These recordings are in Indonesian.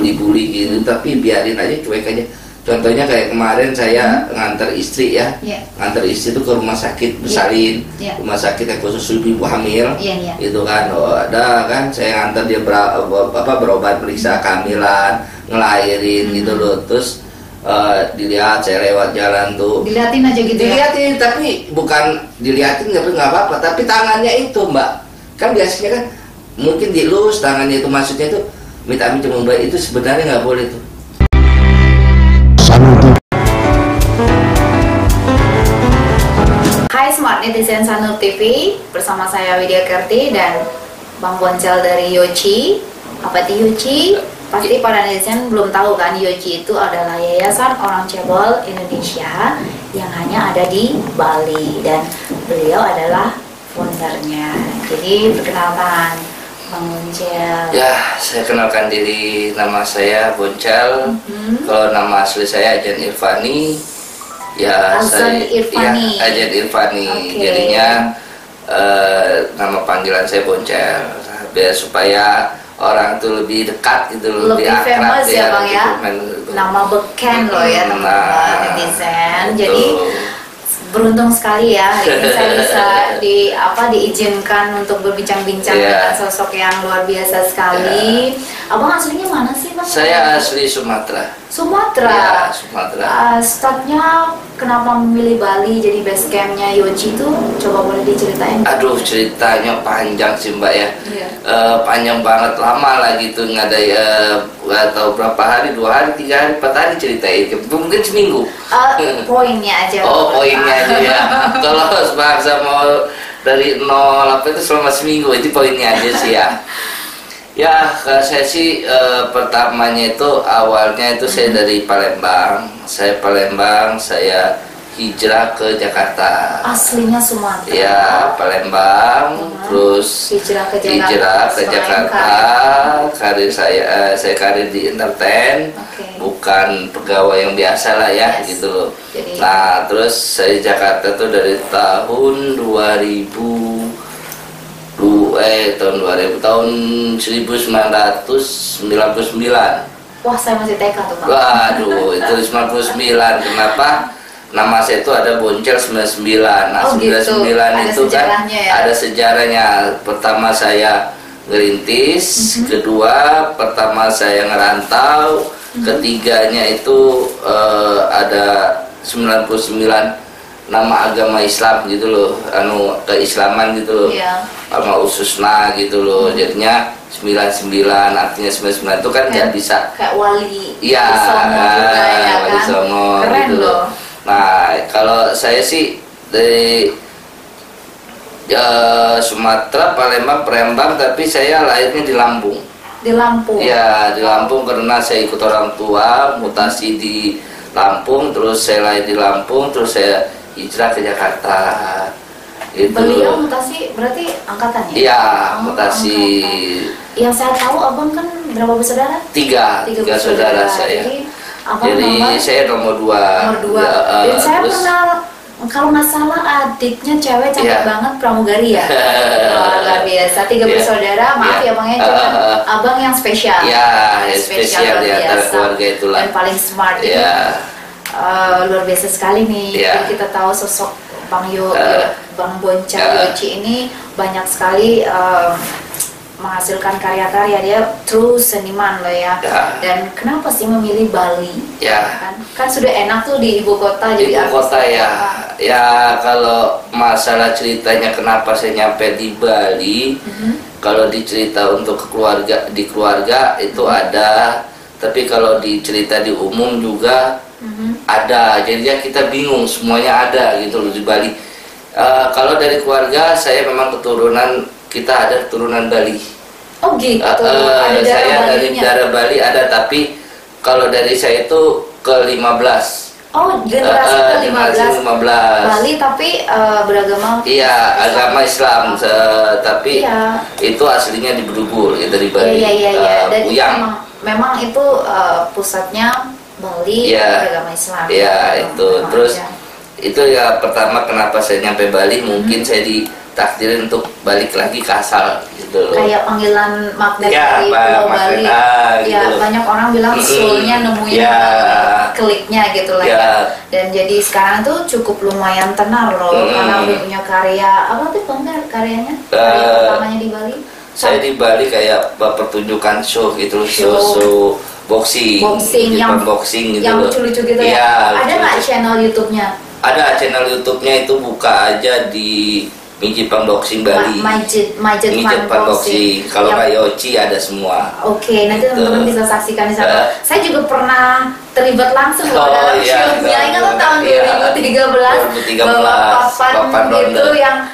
dibully-bully gitu, tapi biarin aja, cuek aja. Contohnya kayak kemarin saya nganter istri ya, nganter istri itu ke rumah sakit bersalin, rumah sakit yang khusus ibu hamil, gitu kan. Oh, ada kan, saya nganter dia berobat, periksa kehamilan, ngelahirin gitu loh. Terus dilihat, saya lewat jalan tuh, diliatin aja gitu. Diliatin, tapi bukan diliatin nggak apa-apa, tapi tangannya itu mbak, kan biasanya kan mungkin dilus tangannya itu, maksudnya itu minta cuma baik, itu sebenarnya nggak boleh tuh. Hai Smart Netizen Sanur TV, bersama saya Widya Kerti dan Bang Boncel dari Yoci. Apa itu Yoci? Pasti para netizen belum tahu kan, Yoci itu adalah Yayasan Orang Cebol Indonesia yang hanya ada di Bali, dan beliau adalah foundernya. Jadi perkenalkan Bang Boncel. Ya, saya kenalkan diri, nama saya Boncel. Kalau nama asli saya Ajan Irfani. Ya, Azan Irfani. Ya, Ajan Irfani. Jadinya nama panggilan saya Boncel. Biar supaya orang tuh lebih dekat gitu, lebih akrab famous ya Bang ya. Nama beken loh ya teman-teman netizen. Jadi beruntung sekali ya hari ini saya bisa diizinkan untuk berbincang-bincang dengan sosok yang luar biasa sekali. Abang aslinya mana sih Bang? Saya asli Sumatera. Sumatera. Ya, Sumatera. Startnya kenapa memilih Bali jadi base campnya Yoci itu, coba boleh diceritain? Aduh, ceritanya panjang sih Mbak ya. Panjang banget, lama lah gitu, nggak ada nggak tahu berapa hari, 2 hari, 3 hari, 4 hari ceritain, mungkin seminggu. Poinnya aja. Oh, poinnya aja ya. Kalau sebangsa mau dari nol apa itu selama seminggu, itu poinnya aja sih ya. Ya, saya sih pertamanya itu awalnya itu saya dari Palembang. Saya hijrah ke Jakarta. Aslinya Sumatera. Ya, Palembang, terus hijrah ke Jakarta. Karir saya karir di entertain, bukan pegawai yang biasa lah ya, gitu loh. Nah, terus saya Jakarta tuh dari tahun 1999. Wah, saya masih TK tuh Pak. Waduh, itu 99. Kenapa? Nama saya itu ada Boncel 99. Nah, 99 itu kan ada sejarahnya. Pertama saya ngerintis, kedua pertama saya ngerantau, ketiganya itu ada 99 nama agama Islam gitu loh, keislaman gitu loh, sama ususna gitu loh. Jadinya 99, artinya 99 itu kan nggak bisa kayak wali. Iya, wali songo keren gitu loh. Nah, kalau saya sih dari Sumatera, Palembang, tapi saya lahirnya di Lampung. Di Lampung? Ya, di Lampung karena saya ikut orang tua, mutasi di Lampung, terus saya lahir di Lampung, terus saya hijrah ke Jakarta. Gitu. Beliau mutasi berarti angkatannya? Iya, mutasi. Angkatan. Yang saya tahu abang kan berapa bersaudara? Tiga saudara saya. Jadi saya nomor 2. Dan saya pernah, kalau nggak salah adiknya cewek cantik banget, pramugari ya. Luar biasa. 3 bersaudara. Maaf ya Bang ya, cuman abang yang spesial. Spesial di antara keluarga itulah. Dan paling smart. Luar biasa sekali nih. Jadi kita tahu sosok Bang Boncel Yoci ini banyak sekali menghasilkan karya-karya, dia true seniman loh ya. Dan kenapa sih memilih Bali? Kan sudah enak tuh di ibu kota, jadi ibu kota ya. Kalau masalah ceritanya kenapa saya nyampe di Bali, kalau dicerita untuk di keluarga itu ada, tapi kalau dicerita di umum juga ada. Jadinya kita bingung, semuanya ada gitu loh di Bali. Kalau dari keluarga saya memang kita ada keturunan Bali. Oh gitu. Saya dari darah Bali ada, tapi kalau dari saya itu ke-15. Oh, generasi ke-15. Bali tapi beragama. Iya, agama Islam, tapi itu aslinya di Bedugul ya, dari Bali. Iya. Dan memang itu pusatnya Bali, beragama Islam. Iya, itu. Terus itu ya pertama kenapa saya nyampe Bali, mungkin saya takdirin untuk balik lagi ke asal gitu. Kayak panggilan magnet ya, dari Pulau Bali. Gitu. Ya, banyak orang bilang soulnya nemuin kliknya gitu lah ya. Dan jadi sekarang tuh cukup lumayan tenar loh karena udah punya karya. Apa tuh karyanya? Karya pertamanya di Bali? Saya di Bali kayak pertunjukan show gitu, show boxing yang boxing gitu, yang lucu-lucu gitu ya. Ada nggak channel YouTube-nya? Ada channel YouTube-nya, itu buka aja di Mijipang Boxing Bali. Mijit Pan Boxing. Kalau nggak Yoci ada semua. Oke, nanti teman-teman bisa saksikan di sana. Saya juga pernah terlibat langsung dalam show-nya. Ingat tuh tahun 2013 bawa papan gitu yang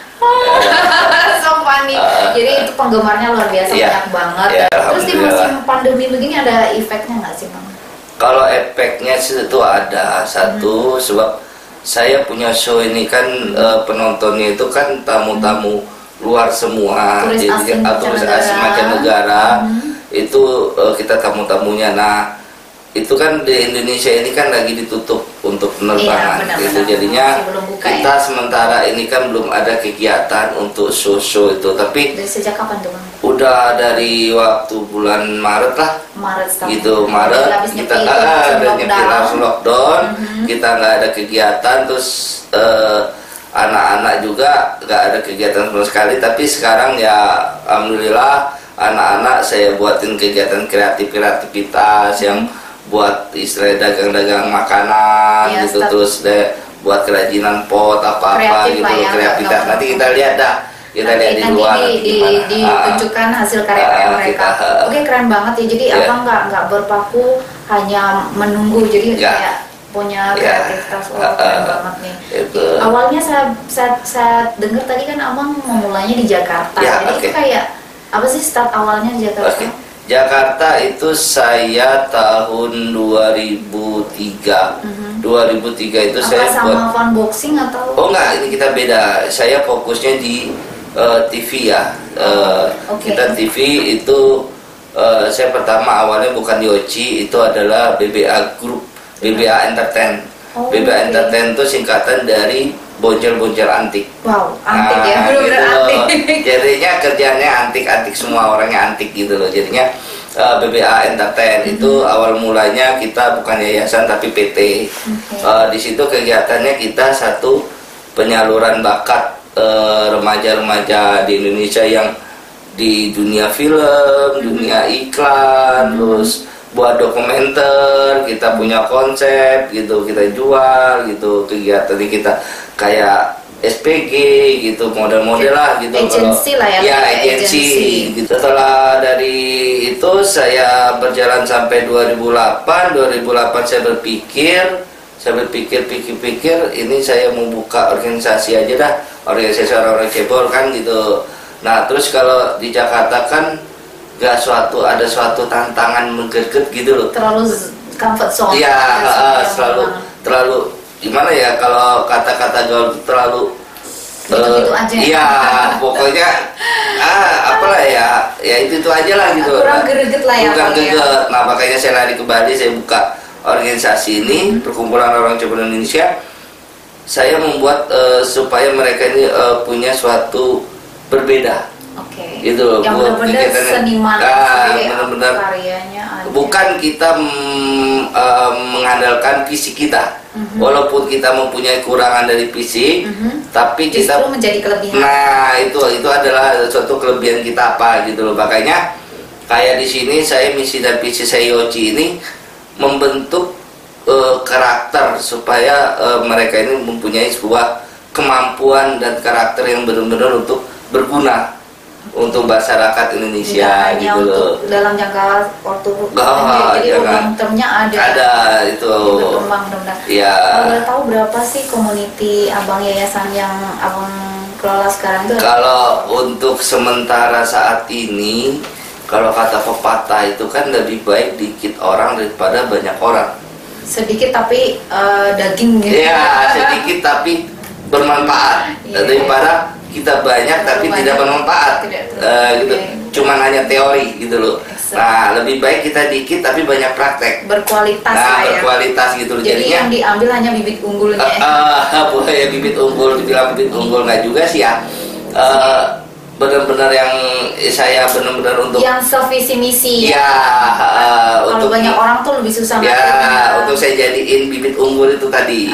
so funny. Jadi itu penggemarnya luar biasa, banyak banget. Terus di musim pandemi begini ada efeknya nggak sih, Bang? Kalau efeknya sih itu ada satu, sebab saya punya show ini kan penontonnya itu kan tamu-tamu luar semua, turis asing mancanegara. Itu kita tamu-tamunya. Nah, itu kan di Indonesia ini kan lagi ditutup untuk penerbangan, gitu. Jadinya kita sementara ini kan belum ada kegiatan untuk show itu. Tapi dari sejak kapan tuh, Bang? Udah dari waktu bulan Maret lah. Gitu, Maret kita langsung lockdown. Kita nggak ada kegiatan, terus anak-anak juga nggak ada kegiatan sama sekali. Tapi sekarang ya alhamdulillah anak-anak saya buatin kegiatan kreativitas yang buat istilah dagang-dagang makanan gitu, terus buat kerajinan pot apa-apa gitu, kreativitas. Nanti kita lihat dah, kita lihat di luar ditunjukkan hasil karya mereka. Oke, keren banget ya. Jadi abang nggak berpaku hanya menunggu, jadi kayak punya kreativitas. Keren banget nih. Awalnya saya dengar tadi kan abang memulainya di Jakarta. Jadi itu kayak apa sih start awalnya di Jakarta? Jakarta itu saya tahun 2003. 2003 itu saya sama fun boxing atau? Oh enggak, ini kita beda. Saya fokusnya di TV ya. Kita TV itu saya pertama awalnya bukan Yoci, itu adalah BBA Group, BBA Entertain. BBA Entertain itu singkatan dari Boncel-boncel antik. Wow, antik ya, bener-bener antik. Jadinya kerjanya antik-antik, semua orangnya antik gitu loh. Jadinya BBA Entertain itu awal mulanya kita bukan yayasan tapi PT. Di situ kegiatannya kita satu penyaluran bakat remaja-remaja di Indonesia yang di dunia film, dunia iklan, terus buat dokumenter, kita punya konsep gitu, kita jual gitu, kegiatan kita kayak SPG gitu, model-model lah gitu. Agensi lah ya. Ya, agensi gitu. Setelah dari itu saya berjalan sampai 2008 saya berpikir ini saya mau buka organisasi aja dah, organisasi orang-orang cebol kan gitu. Nah, terus kalau di Jakarta kan ada suatu tantangan menggerget gitu loh. Terlalu comfort zone. Iya, terlalu gimana ya, kalau kata-kata gaul terlalu gitu aja. Iya, pokoknya apalah ya itu aja lah gitu. Kurang greget lah ya. Kurang greget. Nah, makanya saya lari ke Bali, saya buka organisasi ini, Perkumpulan Orang Cebol Indonesia. Saya membuat supaya mereka ini punya suatu berbeda. Gitu loh, yang benar-benar seniman, benar-benar karyanya ada. Bukan kita mengandalkan fisik kita, walaupun kita mempunyai kurangan dari fisik, tapi kita justru menjadi kelebihan. Nah, itu adalah suatu kelebihan kita apa gitu loh. Makanya kayak di sini saya misi dan visi saya Yoci ini membentuk karakter supaya mereka ini mempunyai sebuah kemampuan dan karakter yang benar-benar untuk berguna untuk masyarakat Indonesia gitu loh. Dalam jangka waktu jadi long termnya ada itu berkembang benar-benar. Iya. Boleh tahu berapa sih community abang yayasan yang abang kelola sekarang itu? Kalau untuk sementara saat ini, kalau kata pepatah itu kan lebih baik dikit orang daripada banyak orang. Sedikit tapi daging gitu. Iya, sedikit tapi bermanfaat daripada kita banyak tapi tidak bermanfaat gitu. Cuman hanya teori gitu loh. Nah, lebih baik kita dikit tapi banyak praktek, berkualitas. Berkualitas gitu loh. Jadi yang diambil hanya bibit unggulnya. Boleh bibit unggul, dibilang bibit unggul nggak juga sih ya. benar-benar yang saya benar-benar untuk yang sevisi misi ya, kalau untuk banyak orang tuh lebih susah ya, untuk saya jadiin bibit unggul itu tadi.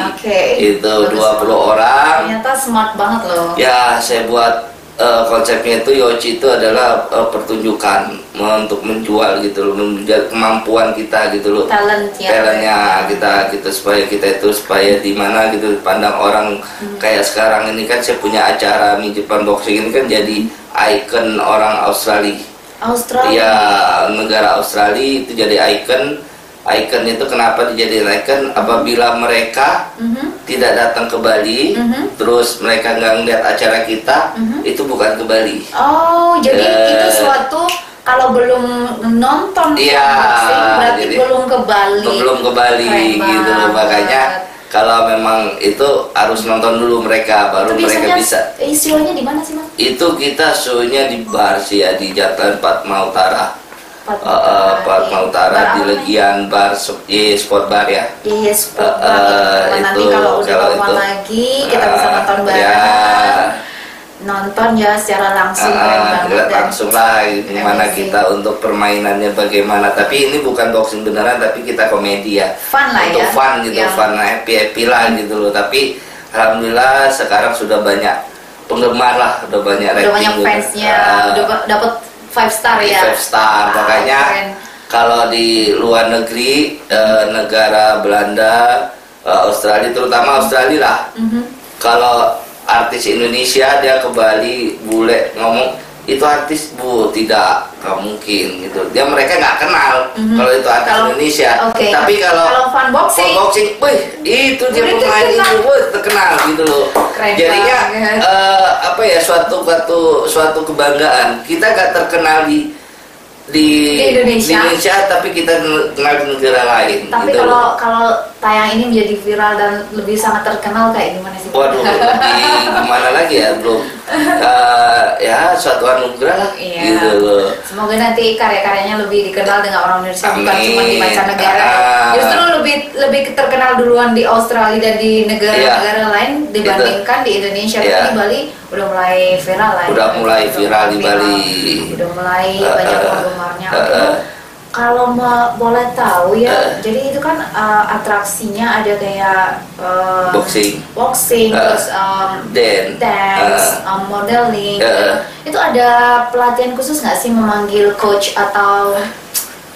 Itu bagus 20 orang. Ternyata smart banget loh. Ya, saya buat konsepnya itu Yochi itu adalah pertunjukan untuk menjual gitu loh, menjual kemampuan kita gitu loh, talentnya kita supaya kita itu supaya di mana gitu pandang orang. Kayak sekarang ini kan saya punya acara Ming Jepang Boxing ini kan jadi ikon orang Australia. Ya, negara Australia itu jadi ikon. Ikon itu kenapa dijadiin ikon? Apabila mereka tidak datang ke Bali, terus mereka nggak ngeliat acara kita, itu bukan ke Bali. Oh, jadi itu suatu kalau belum nonton boxing berarti belum ke Bali. Belum ke Bali gitu loh. Makanya kalau memang itu harus nonton dulu mereka, baru mereka bisa. Show-nya di mana sih, Mas? Itu kita show-nya di bar sih ya, di Jalan Padma Utara. Padma Utara di Legian Bar, Sport Bar ya. Iya, Sport Bar. Nanti kalau udah normal lagi kita bisa nonton bareng. Nonton ya secara langsung langsung lah gimana kita untuk permainannya bagaimana. Tapi ini bukan boxing beneran, tapi kita komedi ya. Fun lah untuk ya. Fun gitu, fun happy lah gitu loh. Tapi alhamdulillah sekarang sudah banyak penggemar lah, udah banyak rating. Udah banyak fansnya, udah dapat 5 star ya. 5 star, makanya kalau di luar negeri, negara Belanda, Australia, terutama Australia lah. Kalau artis Indonesia dia ke Bali, bule ngomong itu artis bu, tidak mungkin gitu. Dia mereka nggak kenal kalau itu artis Indonesia. Tapi kalau fun boxing, wih itu dia pemain itu, terkenal gitu loh. Jadinya apa ya, suatu kebanggaan. Kita nggak terkenal di Indonesia, tapi kita kenal di negara lain. Tapi gitu. Kalau tayang ini menjadi viral dan lebih sangat terkenal kayak gimana sih? Waduh, gimana lagi ya, belum ya suatu anugerah lah gitu loh. Semoga nanti karya-karyanya lebih dikenal dengan orang Indonesia, bukan cuma di mancanegara. Justru lebih terkenal duluan di Australia dan di negara-negara lain dibandingkan di Indonesia. Tapi di Bali udah mulai viral lah. Udah mulai viral di Bali. Udah mulai banyak penggemarnya. Kalau boleh tahu ya, jadi itu kan atraksinya ada kayak boxing, terus dance, modeling. Itu ada pelatihan khusus nggak sih, memanggil coach atau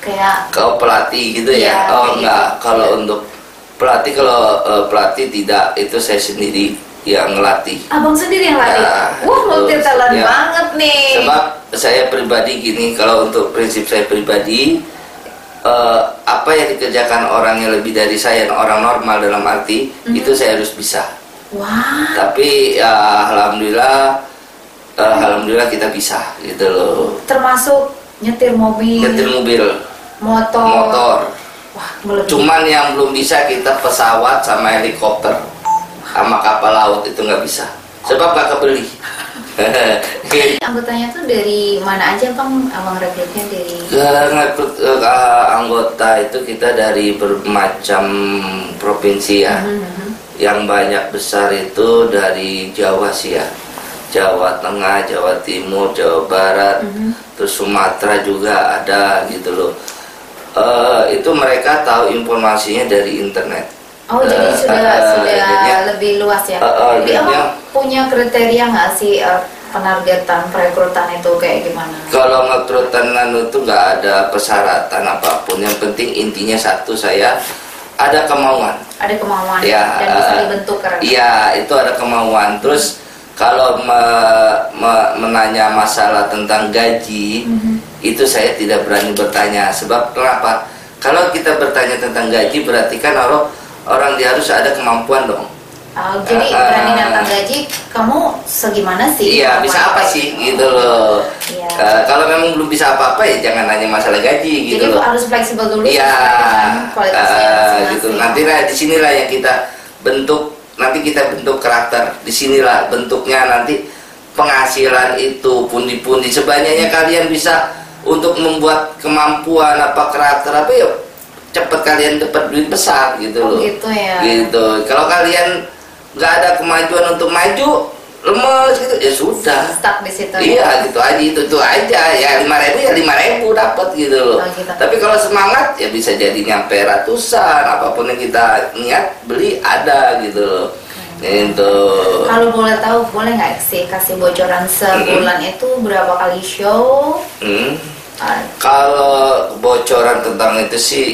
kayak? Kalau pelatih gitu ya? Oh enggak, kalau untuk pelatih, pelatih tidak, itu saya sendiri yang ngelatih. Abang sendiri yang latih? Multi talent banget nih. Sebab saya pribadi gini, kalau untuk prinsip saya pribadi, apa yang dikerjakan orang yang lebih dari saya, orang normal dalam arti, itu saya harus bisa. Tapi ya alhamdulillah kita bisa gitu loh. Termasuk nyetir mobil, motor. Cuman yang belum bisa kita pesawat sama helikopter sama kapal laut, itu nggak bisa, sebab nggak kebeli. Anggotanya tuh dari mana aja, Bang? Abang rekrutnya dari? Rekrut anggota itu kita dari bermacam provinsi ya. Yang banyak besar itu dari Jawa sih ya. Jawa Tengah, Jawa Timur, Jawa Barat, terus Sumatera juga ada gitu loh. Itu mereka tahu informasinya dari internet. Oh, jadi sudah lebih luas ya. Jadi abang punya kriteria nggak sih penargetan perekrutan itu kayak gimana? Kalau rekrutan itu nggak ada persyaratan apapun. Yang penting intinya satu, saya ada kemauan. Ada kemauan ya, dan bisa dibentuk karena. Iya, itu ada kemauan. Terus kalau menanya masalah tentang gaji, itu saya tidak berani bertanya. Sebab kenapa? Kalau kita bertanya tentang gaji, berarti kan orang dia harus ada kemampuan dong. Jadi berani nantang gaji, kamu segimana sih? Iya, bisa apa sih gitu loh. Kalau memang belum bisa apa-apa ya jangan nanya masalah gaji gitu. Jadi harus fleksibel dulu. Iya, gitu. Nanti di sinilah yang kita bentuk. Nanti kita bentuk karakter. Di sinilah bentuknya nanti penghasilan itu pundi-pundi. Sebanyaknya kalian bisa untuk membuat kemampuan apa karakter apa ya, cepet kalian dapat duit besar gitu loh. Gitu ya. Gitu. Kalau kalian nggak ada kemajuan untuk maju, lemes gitu ya sudah. Stuck di situ. Iya gitu aja, itu aja ya 5.000 ya 5.000 dapat gitu loh. Gitu. Tapi kalau semangat ya bisa jadi nyampe ratusan, apapun yang kita niat beli ada gitu loh. Itu. Kalau boleh tahu, boleh nggak sih kasih bocoran sebulan itu berapa kali show? Kalau bocoran tentang itu sih,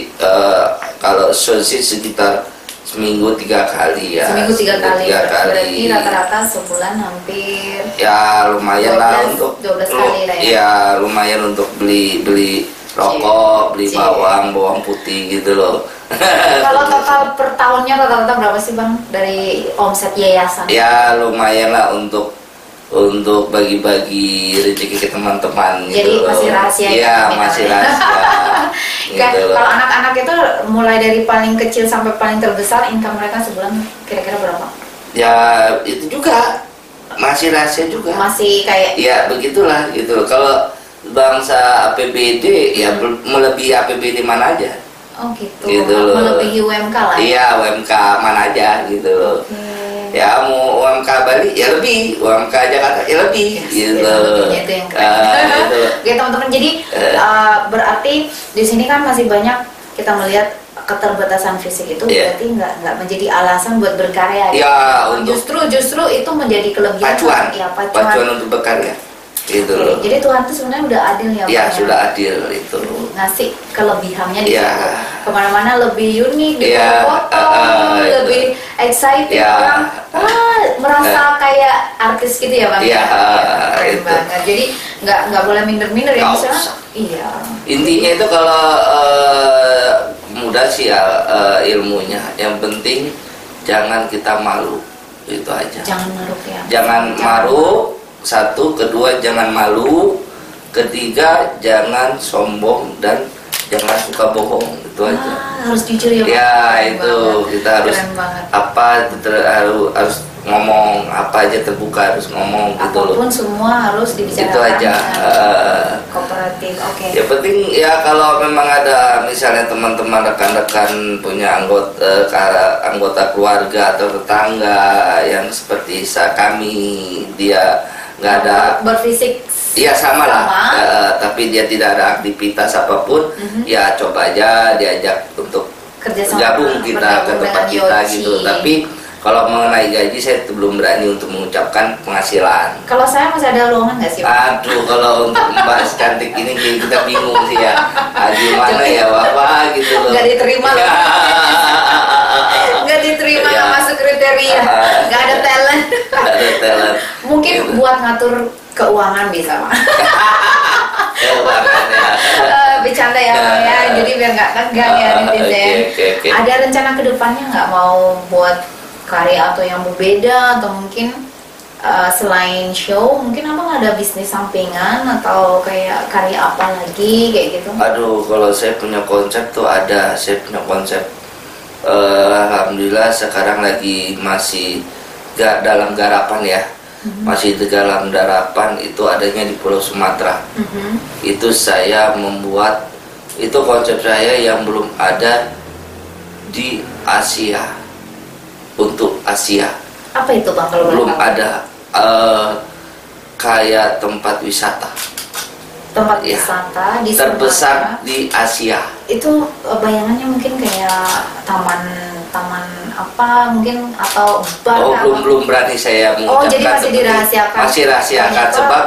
kalau show sih sekitar seminggu 3 kali ya. Seminggu 3 kali. Berarti 3 kali. rata-rata sebulan hampir. Ya lumayan 12, lah untuk 12 kali lah ya. Ya lumayan untuk beli rokok, beli bawang putih gitu loh. Kalau total per tahunnya rata-rata berapa sih Bang dari omset yayasan? Ya lumayan lah untuk bagi-bagi rezeki ke teman-teman gitu. Jadi masih rahasia. Iya masih rahasia. Gitu. Kalau anak-anak itu mulai dari paling kecil sampai paling terbesar income mereka sebulan kira-kira berapa? Ya itu juga masih rahasia juga. Masih kayak. Ya begitulah gitu. Kalau bangsa APBD ya melebihi APBD mana aja. Oh gitu melebihi UMK lah. Iya UMK mana aja gitu loh. Ya mau UMK Bali ya lebih, UMK Jakarta ya lebih gitu. Itu yang keren. Oke teman-teman, jadi berarti di sini kan masih banyak kita melihat keterbatasan fisik itu berarti nggak menjadi alasan buat berkarya. Ya, justru itu menjadi kelebihan. Pacuan untuk berkarya. Gitu loh. Jadi Tuhan tuh sebenarnya udah adil ya. Ya sudah adil itu. Ngasih kelebihannya di situ. Kemana-mana lebih unik, foto, lebih excited orang. Merasa kayak artis gitu ya Bang. Iya. Keren banget. Jadi nggak boleh minder-minder ya misalnya. Iya. Intinya itu kalau mudah sih ya ilmunya. Yang penting jangan kita malu, itu aja. Jangan maruk ya. Jangan maruk. 1, kedua jangan malu, ketiga jangan sombong dan jangan suka bohong, itu aja. Harus jujur ya Pak. Ya itu kita harus harus ngomong apa aja terbuka, harus ngomong gitu loh. Apapun semua harus dibicarakan. Itu aja. Kooperatif, oke. Ya penting ya kalau memang ada misalnya teman-teman rekan-rekan punya anggota keluarga atau tetangga yang seperti kami dia nggak ada berfisik sama lah tapi dia tidak ada aktivitas apapun ya coba aja diajak untuk gabung kita ke tempat kita gitu. Tapi kalau mengenai gaji saya belum berani untuk mengucapkan penghasilan. Kalau saya masih ada lowongan nggak sih? Aduh kalau untuk Mbak cantik ini kita bingung sih ya. Gimana ya Bapak gitu loh. Nggak diterima loh. Nggak diterima, nggak masuk kriteria, nggak ada talent. Mungkin gitu. Buat ngatur keuangan bisa Pak. Bercanda ya Bang ya, jadi biar nggak tegang ya netizen. Ada rencana kedepannya nggak mau buat karya atau yang berbeda atau mungkin selain show mungkin Abang ada bisnis sampingan atau kayak karya apa lagi kayak gitu? Aduh kalau saya punya konsep tuh ada, saya punya konsep. Alhamdulillah sekarang lagi masih dalam garapan ya. Masih dalam garapan, itu adanya di Pulau Sumatera. Itu saya membuat, itu konsep saya yang belum ada di Asia, untuk Asia. Apa itu Bang kalau belum ada kayak tempat wisata. Tempat wisata di terbesar Sumatera, di Asia. Itu bayangannya mungkin kayak taman apa mungkin atau bar. Belum berani saya mengucapkan. Jadi masih dirahasiakan. Masih rahasiakan sebab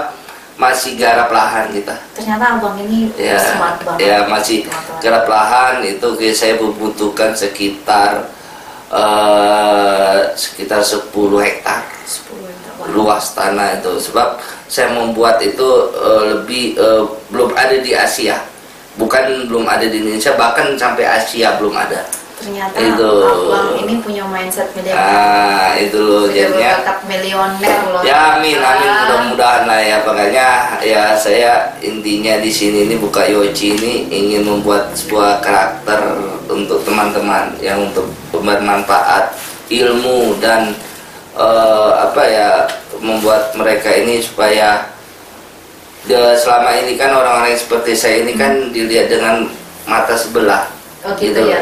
masih garap lahan kita. Ternyata Abang ini smart banget. Ya masih garap lahan itu saya membutuhkan sekitar 10 hektar. 10 hektar luas tanah itu, sebab saya membuat itu belum ada di Asia, bukan belum ada di Indonesia, bahkan sampai Asia belum ada. Ternyata itu. Abang ini punya mindset miliuner. Itu loh jadinya. Bakat milioner loh. Ya amin mudah-mudahan lah ya. Makanya ya saya intinya di sini ini buka Yochi ini ingin membuat sebuah karakter untuk teman-teman yang untuk bermanfaat ilmu dan membuat mereka ini supaya selama ini kan orang-orang seperti saya ini kan dilihat dengan mata sebelah. Oh gitu ya.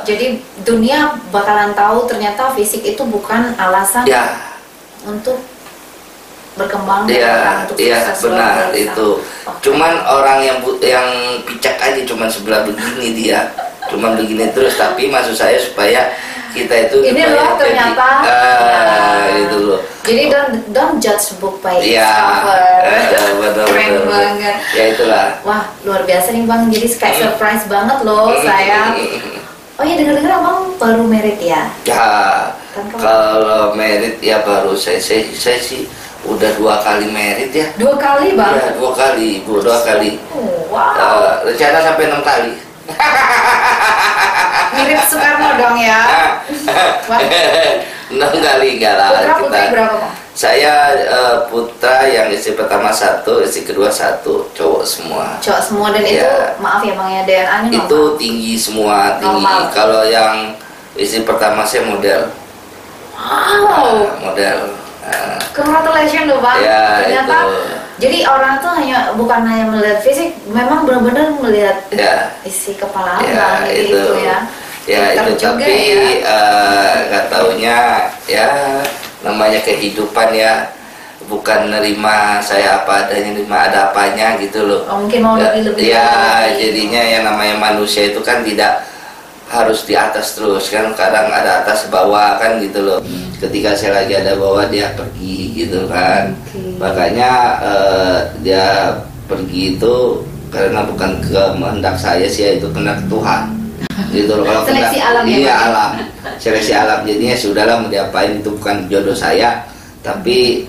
Jadi dunia bakalan tahu ternyata fisik itu bukan alasan untuk berkembang Iya, untuk iya sukses benar luar biasa. itu. Cuman orang yang picak aja cuman sebelah begini dia, cuman begini terus. Tapi maksud saya supaya kita itu ini loh ternyata itu loh. Jadi don't judge book by its Iya, cover. betul, Keren betul. banget. Ya itulah. Wah, luar biasa nih Bang. Jadi kayak surprise banget loh saya. Oh ya, dengar-dengar Abang baru merit ya? Ya, Kan kalau merit ya baru saya sih udah 2 kali merit ya. 2 kali Bang? Ya 2 kali, Bu, 2 kali. Oh, wow. Rencana sampai 6 kali. Mirip Soekarno dong ya. Wah. 6 kali enggak lah. Putra putri berapa Bang? Saya putra yang istri pertama 1, istri kedua 1, cowok semua. Cowok semua dan itu Ya. maaf ya Bang ya, DNA-nya normal. Itu tinggi semua, tinggi. Normal. Kalau yang istri pertama saya model. Wow. Model. Congratulations loh Bang. Ya, Ternyata itu. jadi orang tuh bukan hanya melihat fisik, memang benar-benar melihat Ya. isi kepala Ya, Abang itu. itu ya. Ya Pintar itu juga tapi ya. nggak taunya ya namanya kehidupan ya, bukan nerima saya apa adanya, nerima ada apanya gitu loh. Oh, mungkin mau lebih-lebih ya lagi. jadinya yang namanya manusia itu kan tidak harus di atas terus kan, kadang ada atas bawah kan gitu loh. Ketika saya lagi ada bawah dia pergi gitu kan. Oke. Makanya dia pergi itu karena bukan kehendak saya sih, itu kehendak Tuhan gitu loh. Kalau Seleksi kehendak- alam ya, iya Bang? alam, seleksi alam. Jadinya sudahlah, mau diapain, itu bukan jodoh saya. Tapi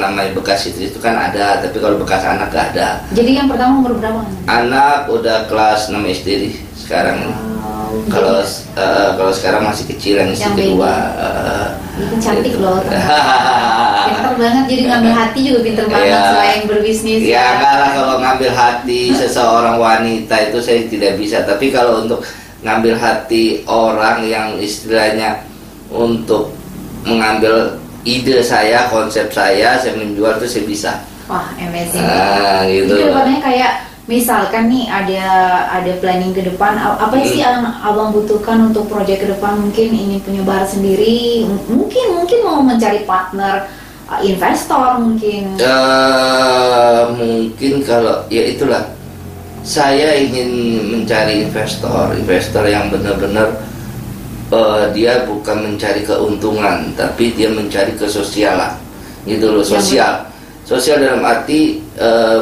namanya bekas istri itu kan ada, tapi kalau bekas anak gak ada. Jadi yang pertama umur berapa? Anak udah kelas 6 SD nih sekarang. Kalau kalau sekarang masih kecil yang istri Yang kedua. Itu cantik gitu. loh. Pinter banget, jadi ngambil hati juga pinter banget Iya. selain berbisnis. Ya enggak lah, kalau ngambil hati seseorang wanita itu saya tidak bisa. Tapi kalau untuk ngambil hati orang yang istilahnya untuk mengambil ide saya, konsep saya menjual itu saya bisa. Wah, amazing. Gitu. Jadi depannya kayak misalkan nih ada planning ke depan, apa sih yang Abang butuhkan untuk proyek ke depan? Mungkin ini punya bar sendiri, mungkin mau mencari partner, investor mungkin. Mungkin kalau ya itulah, saya ingin mencari investor yang benar-benar dia bukan mencari keuntungan, tapi dia mencari kesosialan gitu loh. Sosial dalam arti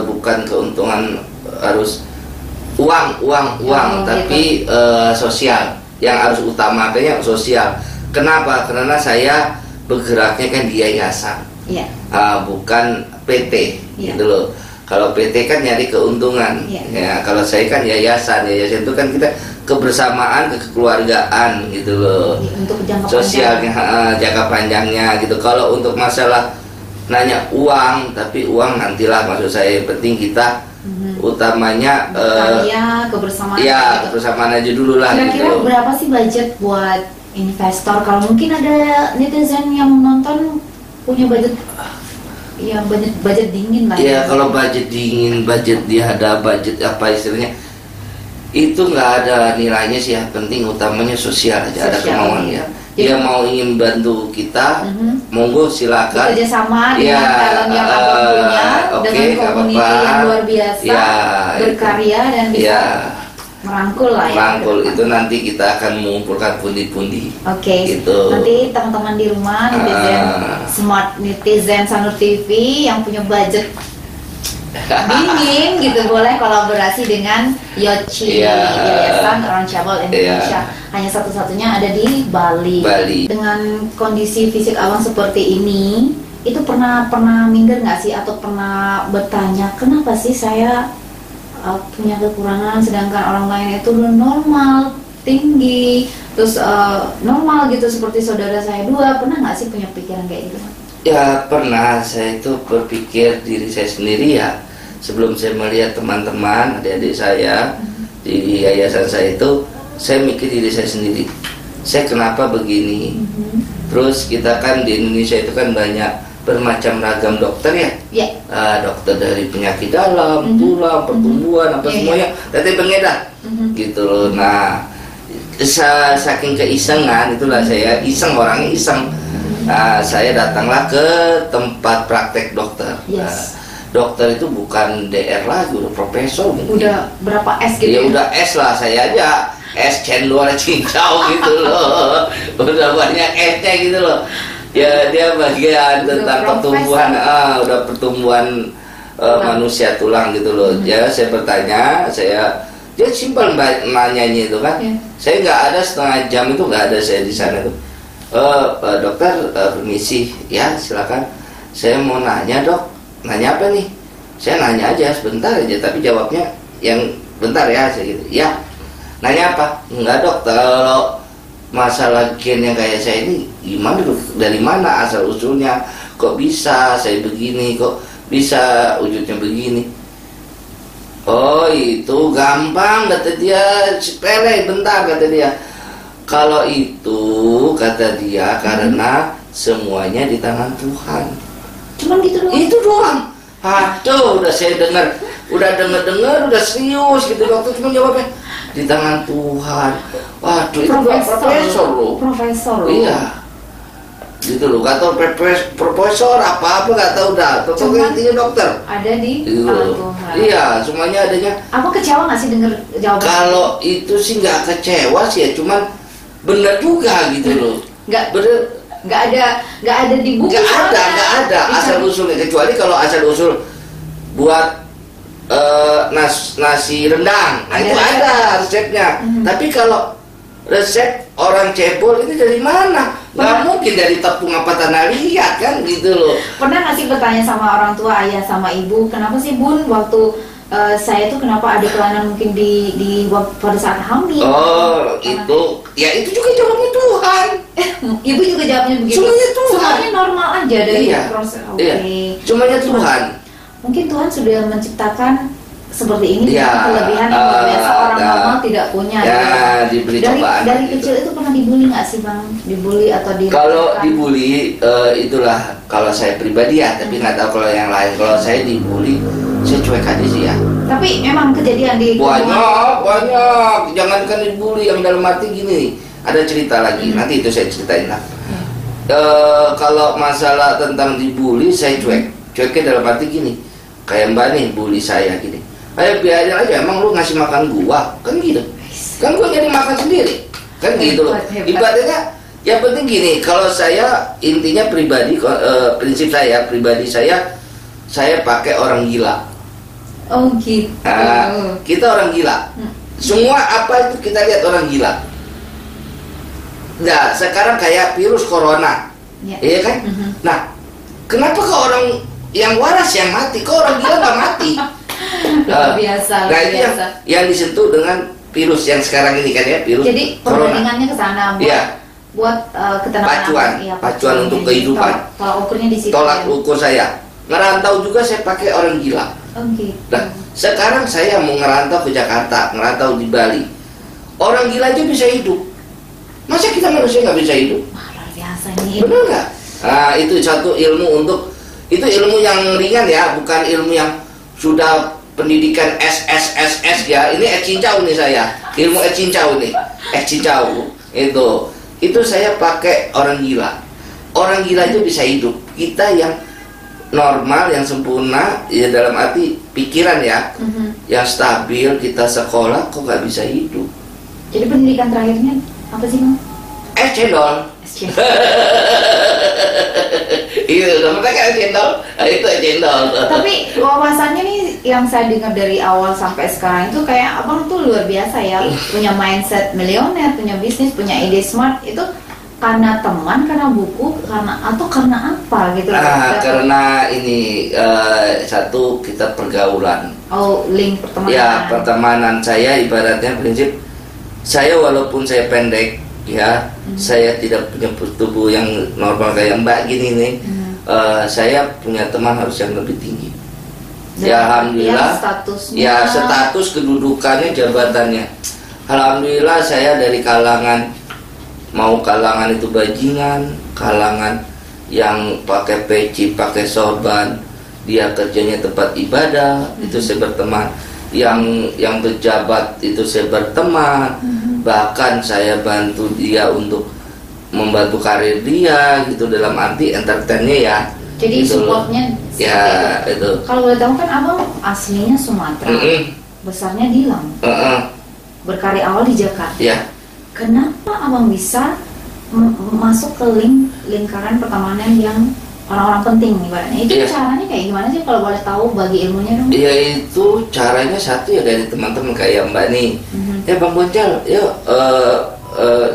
bukan keuntungan harus uang, tapi sosial yang harus utamakannya sosial. Kenapa? Karena saya bergeraknya kan di yayasan, bukan PT gitu loh. Kalau PT kan nyari keuntungan, ya kalau saya kan yayasan itu kan kita kebersamaan, kekeluargaan gitu loh. Untuk jangka sosialnya, jangka panjangnya gitu. Kalau untuk masalah nanya uang, tapi uang nantilah, maksud saya yang penting kita utamanya kebersamaan. Ya kebersamaan aja dulu lah. Kira-kira gitu. berapa sih budget buat investor? Kalau mungkin ada netizen yang menonton punya budget, ya budget dingin lah. Ya kalau budget dingin, budget dia ada budget apa istilahnya, itu nggak ada nilainya sih. Yang penting utamanya sosial aja, ada kemauan ya. Dia mau ingin bantu kita, monggo silakan. Bekerja sama dengan talent yang Abang punya, dengan komuniti yang luar biasa, berkarya dan bisa merangkul lah ya. Merangkul itu nanti kita akan mengumpulkan pundi-pundi. Oke. Gitu. Nanti teman-teman di rumah netizen smart netizen Sanur TV yang punya budget dingin gitu boleh kolaborasi dengan Yochi, Yayasan Roundtable Indonesia. Hanya satu-satunya ada di Bali. Dengan kondisi fisik Abang seperti ini, itu pernah minder nggak sih, atau pernah bertanya kenapa sih saya punya kekurangan sedangkan orang lain itu normal, tinggi, terus normal gitu seperti saudara saya dua? Pernah nggak sih punya pikiran kayak gitu? Ya pernah, saya itu berpikir diri saya sendiri ya. Sebelum saya melihat teman-teman, adik-adik saya di yayasan saya itu, saya mikir diri saya sendiri. Saya kenapa begini? Terus kita kan di Indonesia itu kan banyak bermacam ragam dokter ya. Dokter dari penyakit dalam, tulang, pertumbuhan, apa semuanya, tapi pengedar gitu loh. Nah, saking keisengan itulah, saya iseng, orangnya iseng. Nah, saya datanglah ke tempat praktek dokter. Yes. Dokter itu bukan DR lagi, udah profesor mungkin. Udah berapa S gitu ya? Udah S lah, saya aja S cendol cincau gitu loh. Udah banyak S-nya gitu loh. Ya dia bagian tentang pertumbuhan, udah pertumbuhan manusia tulang gitu loh. Ya saya bertanya, dia simpel nanyanya itu kan. Saya nggak ada setengah jam itu, nggak ada saya di sana tuh. Dokter, permisi ya, silakan. Saya mau nanya dok. Nanya apa nih? Saya nanya aja sebentar aja, tapi jawabnya yang bentar ya, saya gitu. Ya. Nanya apa? Enggak dok, kalau masalah gen yang kayak saya ini gimana dok? Dari mana asal usulnya? Kok bisa saya begini? Kok bisa wujudnya begini? Oh itu gampang, kata dia, sepele, bentar, kata dia. Kalau itu, kata dia, karena semuanya di tangan Tuhan. Cuman gitu doang? Itu doang. Aduh, udah saya dengar, udah serius gitu. Dokter cuma jawabnya, di tangan Tuhan. Waduh, itu profesor loh. Profesor loh. Iya. Gitu loh, gak tau profesor apa-apa gak tau dah. Pokoknya intinya dokter. Ada di gitu. Tuhan. Iya, semuanya adanya. Apa kecewa gak sih denger jawaban? Kalau itu sih gak kecewa sih ya, cuman bener juga gitu loh. Gak ada di buku. Gak ada asal usulnya, kecuali kalau asal usul buat nasi rendang, nah itu ada resepnya. Tapi kalau resep orang cebol ini dari mana? Nggak mungkin dari tepung apa tanah liat kan gitu loh. Pernah nggak sih bertanya sama orang tua, ayah sama ibu, kenapa sih bun waktu saya tuh kenapa ada kelainan mungkin di pada saat hamil? Oh itu, ya itu juga jawabnya Tuhan. Ibu juga jawabnya begitu. Semuanya Tuhan. Semuanya normal aja dari proses. Iya. Semuanya Tuhan. Mungkin Tuhan sudah menciptakan seperti ini, kelebihan yang biasa orang normal tidak punya. Ya, diberi cobaan. Dari kecil itu pernah dibully nggak sih bang? Dibully atau Kalau dibully itulah kalau saya pribadi ya, tapi nggak tahu kalau yang lain. Kalau saya dibully, saya cuek aja sih ya. Tapi emang kejadian di banyak. Jangankan dibully, yang dalam arti gini. Ada cerita lagi, nanti itu saya ceritain lah. Kalau masalah tentang dibully, saya cueknya dalam arti gini. Kayak mbak nih bully saya gini. Ayo biarin aja, emang lu ngasih makan gua kan gitu, kan gua jadi makan sendiri kan gitu loh. Ibaratnya yang penting gini, kalau saya intinya pribadi, prinsip saya pribadi, saya pakai orang gila. Oh gitu. Nah, kita orang gila, semua apa itu kita lihat orang gila. Nah sekarang kayak virus corona, iya kan? Nah kenapa kok orang yang waras yang mati, kok orang gila nggak mati? Biasa. Nah itu yang disentuh dengan virus yang sekarang ini kan ya, virus. Jadi perbandingannya ke sana buat ketenangan. Pacuan untuk kehidupan. Tolak ukurnya di situ. Tolak ukur saya. Ngerantau juga saya pakai orang gila. Okay. Nah sekarang saya mau ngerantau ke Jakarta, ngerantau di Bali. Orang gila aja bisa hidup. Masa kita manusia nggak bisa hidup? Wah, luar biasa ini. Benar nggak? Nah itu satu ilmu itu ilmu yang ringan ya, bukan ilmu yang sudah pendidikan SSSS ya. Ini cincau nih saya, ilmu cincau nih, cincau itu saya pakai orang gila. Orang gila itu bisa hidup. Kita yang normal, yang sempurna ya dalam arti pikiran ya, yang stabil, kita sekolah kok nggak bisa hidup. Jadi pendidikan terakhirnya apa sih bang? Cendol. Iya, mereka cendol, itu cendol. Tapi wawasannya nih yang saya dengar dari awal sampai sekarang itu kayak abang tuh luar biasa ya, punya mindset milioner, punya bisnis, punya ide smart. Itu karena teman, karena buku, karena apa gitu? Karena ini satu, kita pergaulan. Oh, link pertemanan. Ya, pertemanan saya ibaratnya prinsip saya walaupun saya pendek ya, saya tidak punya tubuh yang normal kayak mbak gini nih. Saya punya teman harus yang lebih tinggi. Dan ya alhamdulillah. Ya status kedudukannya, jabatannya. Alhamdulillah saya dari kalangan itu bajingan, kalangan yang pakai peci, pakai sorban, dia kerjanya tempat ibadah, itu saya berteman. Yang pejabat itu saya berteman. Bahkan saya bantu dia untuk membantu karir dia gitu, dalam arti entertainnya ya. Jadi gitu supportnya ya itu. Kalau boleh tahu kan abang aslinya Sumatera, besarnya di Lampung, berkarir awal di Jakarta. Ya. Kenapa abang bisa masuk ke lingkaran pertemanan yang orang-orang penting ibaratnya? Itu caranya kayak gimana sih, kalau boleh tahu, bagi ilmunya dong? Iya, itu caranya satu ya dari teman-teman kayak Mbak nih. Ya Bang Boncal, yuk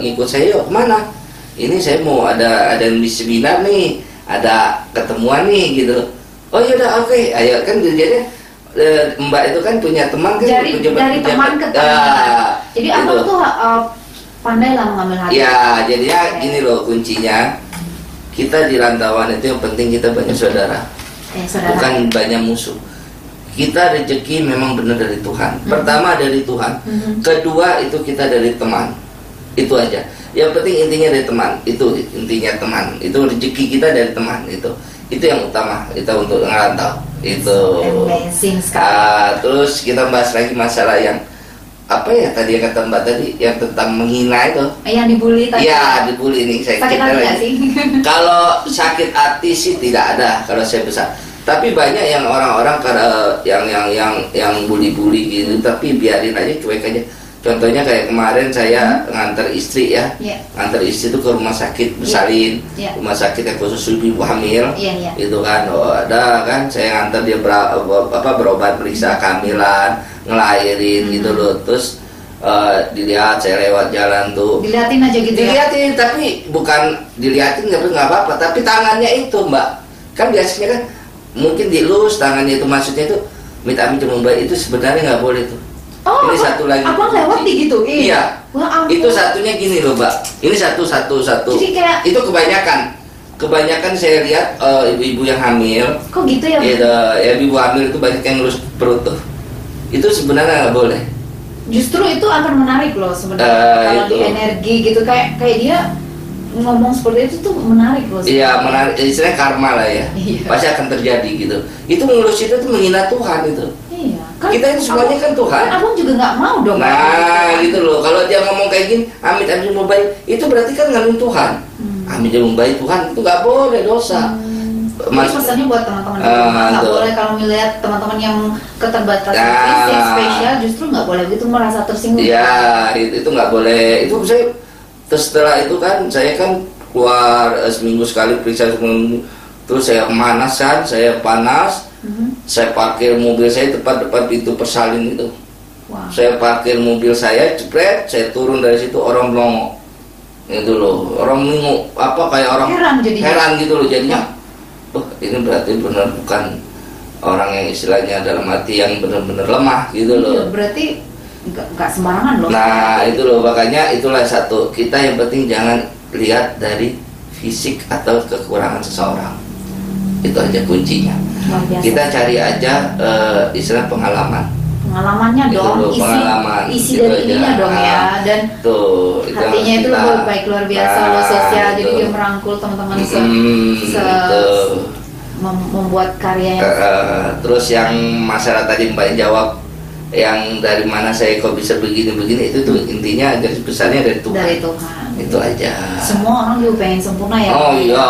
ikut saya yuk, kemana? Ini saya mau ada di seminar nih, ada ketemuan nih gitu. Oh yaudah, oke. Ayo, kan jadinya Mbak itu kan punya teman kan, dari teman ke teman. Jadi gitu. Abang tuh pandai lah mengambil hati. Ya, jadinya gini loh kuncinya. Kita di rantauan itu yang penting kita banyak saudara, bukan banyak musuh. Kita rezeki memang benar dari Tuhan. Pertama dari Tuhan, kedua itu kita dari teman. Itu aja. Yang penting intinya dari teman. Itu intinya teman. Itu rezeki kita dari teman. Itu yang utama. Kita untuk ngerantau. Itu. Amazing sekali. Terus kita bahas lagi masalah yang apa ya tadi yang kata Mbak tadi, yang tentang menghina itu. Yang dibully tadi. Iya, dibully nih saya. Sakit hati nggak sih? Kalau sakit hati sih tidak ada kalau saya besar. Tapi banyak yang orang-orang yang bully-bully gitu, tapi biarin aja, cuek aja. Contohnya kayak kemarin saya ngantar istri ya. Ngantar istri itu ke rumah sakit bersalin. Rumah sakit yang khusus ibu hamil. Itu kan, ada kan saya ngantar dia berobat, periksa kehamilan, ngelahirin gitu loh. Terus dilihat saya lewat jalan tuh, dilihatin aja gitu. Dilihatin, tapi bukan dilihatin nggak apa-apa, tapi tangannya itu Mbak, kan biasanya kan mungkin dilus tangannya itu, maksudnya itu minta cuma Mbak, itu sebenarnya nggak boleh tuh. Ini satu lagi. Abang lewat gitu? Iya. Wah, itu satunya gini loh Mbak. Ini satu. Jadi kayak itu kebanyakan saya lihat ibu-ibu yang hamil. Kok gitu ya? Ya ibu hamil itu banyak yang ngelus perut tuh. Itu sebenarnya nggak boleh. Justru itu akan menarik loh sebenarnya, kalau di energi gitu, kayak dia ngomong seperti itu tuh menarik loh. Iya, menarik, istilahnya karma lah ya. Pasti akan terjadi gitu. Itu ngelus itu tuh menghina Tuhan itu. Iya. Kan kita ini semuanya kan Tuhan. Kan abang juga nggak mau dong. Nah, gitu loh. Kalau dia ngomong kayak gini, amit mau baik, itu berarti kan ngalamin Tuhan. Amit mau baik Tuhan, itu nggak boleh, dosa. Jadi pesannya buat teman-teman nggak boleh kalau melihat teman-teman yang keterbatasan fisik spesial, justru nggak boleh gitu merasa tersinggung. Iya, itu nggak boleh. Itu saya setelah itu kan saya kan keluar seminggu sekali periksa, terus saya pemanasan, saya panas, saya parkir mobil saya tepat depan pintu persalin itu. Saya parkir mobil saya, jepret, saya turun dari situ, orang melongo, itu loh, orang bingung, apa kayak orang heran gitu loh jadinya. Ini berarti benar bukan orang yang istilahnya dalam hati yang benar-benar lemah gitu loh. Berarti nggak sembarangan loh. Nah itu loh, makanya itulah satu, kita yang penting jangan lihat dari fisik atau kekurangan seseorang. Itu aja kuncinya. Kita cari aja istilah pengalamannya gitu dong, loh, isi dari ininya dong ya, dan tuh, hatinya itu lebih baik luar biasa loh, sosial, jadi dia merangkul teman-teman membuat karya yang terus yang masalah tadi Mbak jawab yang dari mana saya kok bisa begini-begini, itu tuh intinya garis besarnya dari Tuhan. Itu aja. Semua orang juga pengen sempurna ya. Oh iya,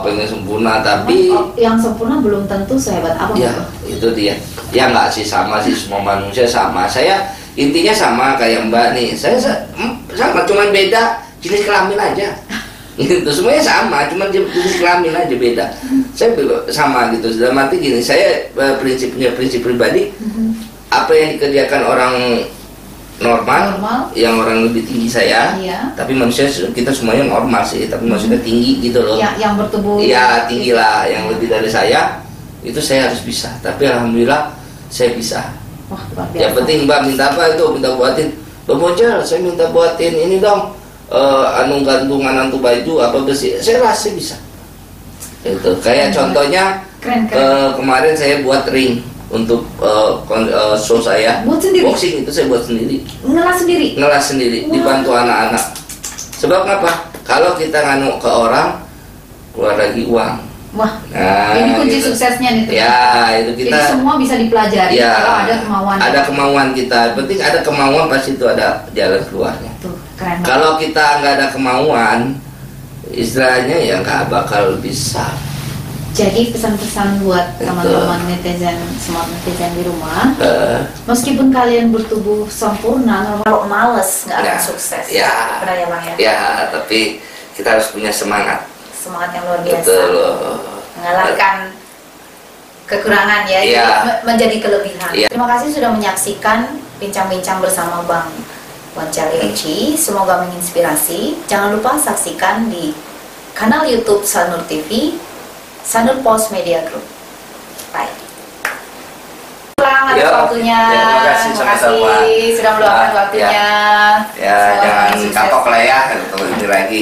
pengen sempurna, tapi yang sempurna belum tentu sehebat apa. Ya, itu dia. Ya nggak sih, sama sih, semua manusia sama. Saya intinya sama kayak Mbak nih. Saya sama, cuman beda jenis kelamin aja. Gitu, semuanya sama, cuman jenis kelamin aja beda. Saya sama gitu. Dalam arti gini, saya prinsip pribadi, apa yang dikerjakan orang normal, yang orang lebih tinggi saya, tapi manusia kita semuanya normal sih, tapi maksudnya tinggi gitu loh. Yang bertubuh. Ya tinggi lah, yang lebih dari saya, itu saya harus bisa. Tapi alhamdulillah saya bisa. Wah, yang penting Mbak minta apa itu, minta buatin. Bang Boncal, saya minta buatin ini dong, gantungan antu baju apa besi. Saya rasa bisa. Itu kayak contohnya kemarin saya buat ring untuk show saya, boxing itu saya buat sendiri, ngelas sendiri, dibantu anak-anak. Sebab apa? Kalau kita nganu ke orang, keluar lagi uang. Wah, ini kunci suksesnya nih. Ya, itu kita. Jadi semua bisa dipelajari kalau ada kemauan. Ada kemauan kita. Penting ada kemauan, pasti itu ada jalan keluarnya. Tuh, keren. Kalau kita nggak ada kemauan, istilahnya ya nggak bakal bisa. Jadi pesan-pesan buat teman-teman netizen, semua netizen di rumah, meskipun kalian bertubuh sempurna, kalau males nggak akan sukses. Ya, benar ya Bang ya? Ya, tapi kita harus punya semangat. Semangat yang luar biasa. Betul. Mengalahkan kekurangan ya, menjadi kelebihan. Ya. Terima kasih sudah menyaksikan bincang-bincang bersama Bang Boncel Yochi. Semoga menginspirasi. Jangan lupa saksikan di kanal YouTube Sanur TV, Sanur Post Media Group. Bye. Atas waktunya. Terima kasih sama-sama. Sudah meluangkan waktunya. Ya, jangan kapok lah ya, kalau ini lagi.